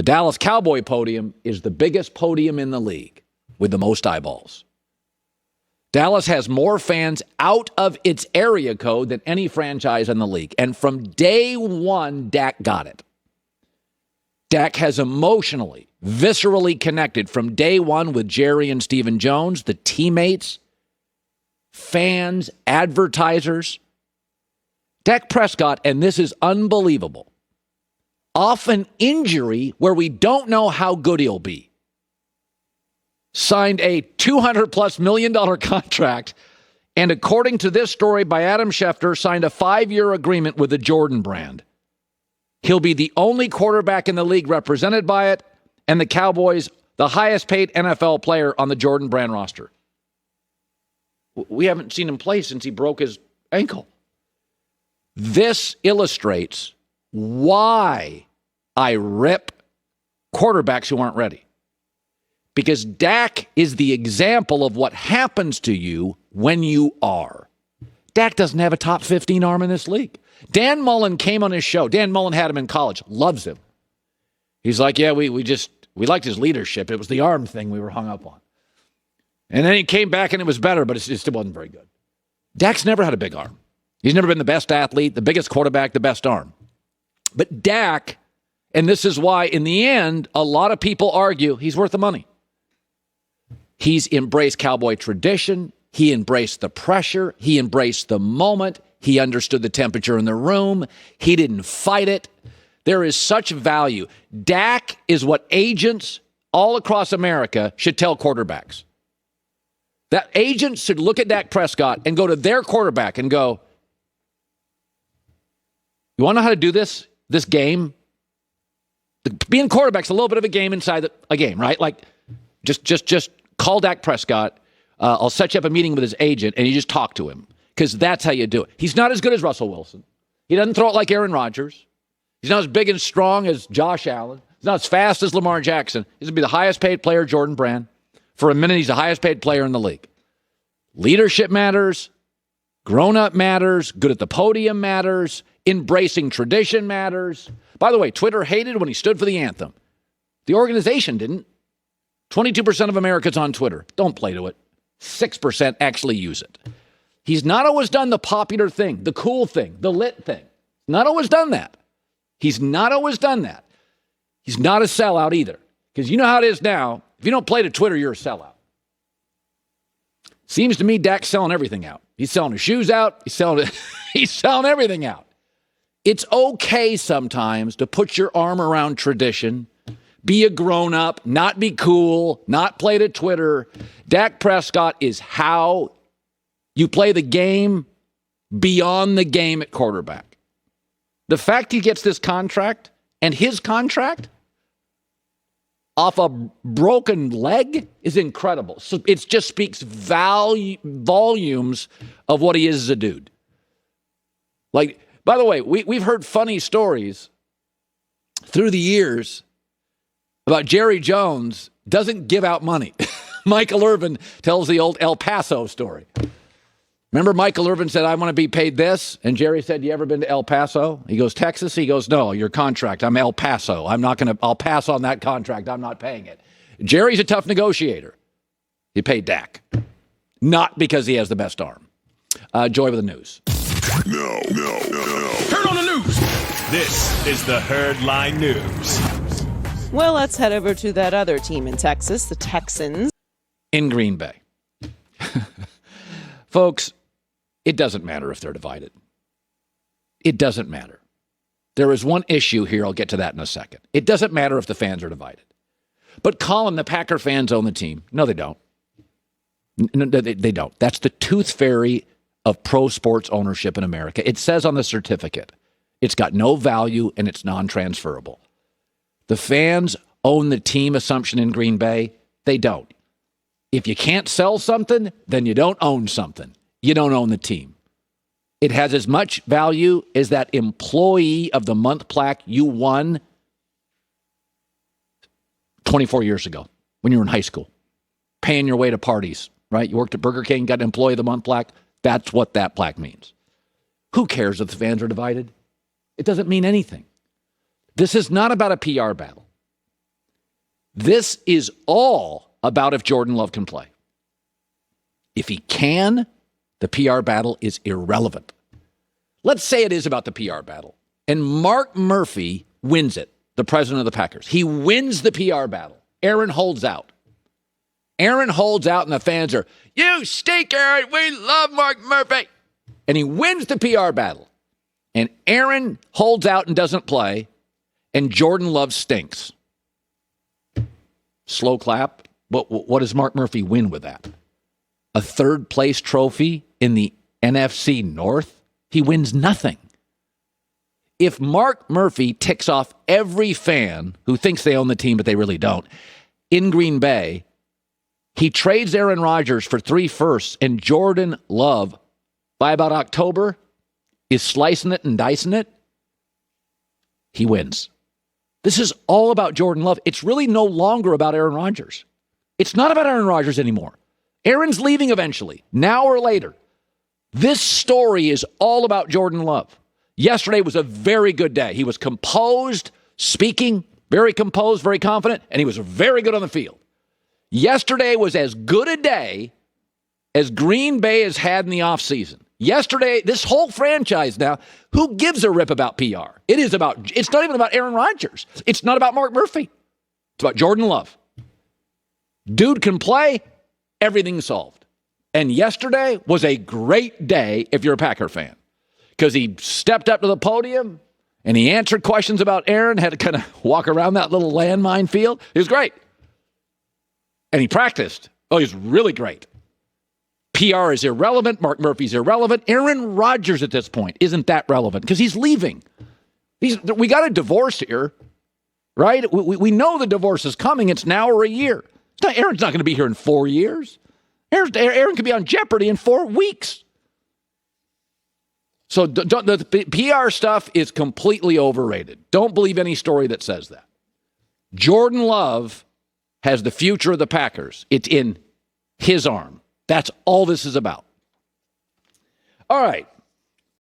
The Dallas Cowboy podium is the biggest podium in the league with the most eyeballs. Dallas has more fans out of its area code than any franchise in the league. And from day one, Dak got it. Dak has emotionally, viscerally connected from day one with Jerry and Stephen Jones, the teammates, fans, advertisers. Dak Prescott, and this is unbelievable, off an injury where we don't know how good he'll be, signed a $200+ million contract, and according to this story by Adam Schefter, signed a 5-year agreement with the Jordan brand. He'll be the only quarterback in the league represented by it, and the Cowboys, the highest paid NFL player on the Jordan brand roster. We haven't seen him play since he broke his ankle. This illustrates why I rip quarterbacks who aren't ready. Because Dak is the example of what happens to you when you are. Dak doesn't have a top 15 arm in this league. Dan Mullen came on his show. Dan Mullen had him in college. Loves him. He's like, yeah, we liked his leadership. It was the arm thing we were hung up on. And then he came back and it was better, but it still wasn't very good. Dak's never had a big arm. He's never been the best athlete, the biggest quarterback, the best arm. But Dak, and this is why in the end, a lot of people argue he's worth the money. He's embraced Cowboy tradition. He embraced the pressure. He embraced the moment. He understood the temperature in the room. He didn't fight it. There is such value. Dak is what agents all across America should tell quarterbacks. That agents should look at Dak Prescott and go to their quarterback and go, you want to know how to do this game? Being quarterback's a little bit of a game inside a game, right? Like, just call Dak Prescott. I'll set you up a meeting with his agent, and you just talk to him, because that's how you do it. He's not as good as Russell Wilson. He doesn't throw it like Aaron Rodgers. He's not as big and strong as Josh Allen. He's not as fast as Lamar Jackson. He's going to be the highest paid player, Jordan Brand. For a minute, he's the highest paid player in the league. Leadership matters. Grown-up matters. Good at the podium matters. Embracing tradition matters. By the way, Twitter hated when he stood for the anthem. The organization didn't. 22% of Americans on Twitter don't play to it. 6% actually use it. He's not always done the popular thing, the cool thing, the lit thing. Not always done that. He's not always done that. He's not a sellout either. Because you know how it is now. If you don't play to Twitter, you're a sellout. Seems to me Dak's selling everything out. He's selling his shoes out. He's selling everything out. It's okay sometimes to put your arm around tradition, be a grown-up, not be cool, not play to Twitter. Dak Prescott is how you play the game beyond the game at quarterback. The fact he gets this contract, and his contract off a broken leg, is incredible. So it just speaks volumes of what he is as a dude. Like, by the way, we've heard funny stories through the years about Jerry Jones doesn't give out money. Michael Irvin tells the old El Paso story. Remember Michael Irvin said, I want to be paid this? And Jerry said, you ever been to El Paso? He goes, Texas? He goes, no, your contract. I'm El Paso. I'll pass on that contract. I'm not paying it. Jerry's a tough negotiator. He paid Dak. Not because he has the best arm. Joy with the news. No. Turn on the news. This is the Herd Line News. Well, let's head over to that other team in Texas, the Texans. In Green Bay. Folks, it doesn't matter if they're divided. It doesn't matter. There is one issue here. I'll get to that in a second. It doesn't matter if the fans are divided. But Colin, the Packer fans own the team. No, they don't. No, they don't. That's the tooth fairy of pro sports ownership in America. It says on the certificate, it's got no value and it's non-transferable. The fans own the team assumption in Green Bay. They don't. If you can't sell something, then you don't own something. You don't own the team. It has as much value as that employee of the month plaque you won 24 years ago when you were in high school, paying your way to parties, right? You worked at Burger King, got an employee of the month plaque. That's what that plaque means. Who cares if the fans are divided? It doesn't mean anything. This is not about a PR battle. This is all about if Jordan Love can play. If he can, the PR battle is irrelevant. Let's say it is about the PR battle, and Mark Murphy wins it, the president of the Packers. He wins the PR battle. Aaron holds out. Aaron holds out, and the fans are, "You stink, Aaron. We love Mark Murphy." And he wins the PR battle. And Aaron holds out and doesn't play, and Jordan Love stinks. Slow clap. What does Mark Murphy win with that? A third-place trophy in the NFC North? He wins nothing. If Mark Murphy ticks off every fan who thinks they own the team, but they really don't, in Green Bay, he trades Aaron Rodgers for 3 firsts, and Jordan Love, by about October, is slicing it and dicing it. He wins. This is all about Jordan Love. It's really no longer about Aaron Rodgers. It's not about Aaron Rodgers anymore. Aaron's leaving eventually, now or later. This story is all about Jordan Love. Yesterday was a very good day. He was composed, speaking, very composed, very confident, and he was very good on the field. Yesterday was as good a day as Green Bay has had in the offseason. Yesterday, this whole franchise now, who gives a rip about PR? It's not even about Aaron Rodgers. It's not about Mark Murphy. It's about Jordan Love. Dude can play, everything's solved. And yesterday was a great day if you're a Packer fan, because he stepped up to the podium and he answered questions about Aaron, had to kind of walk around that little landmine field. It was great. And he practiced. Oh, he was really great. PR is irrelevant. Mark Murphy's irrelevant. Aaron Rodgers at this point isn't that relevant because he's leaving. We got a divorce here, right? We know the divorce is coming. It's now or a year. Aaron's not going to be here in 4 years. Aaron could be on Jeopardy in 4 weeks. So the PR stuff is completely overrated. Don't believe any story that says that. Jordan Love has the future of the Packers. It's in his arm. That's all this is about. All right.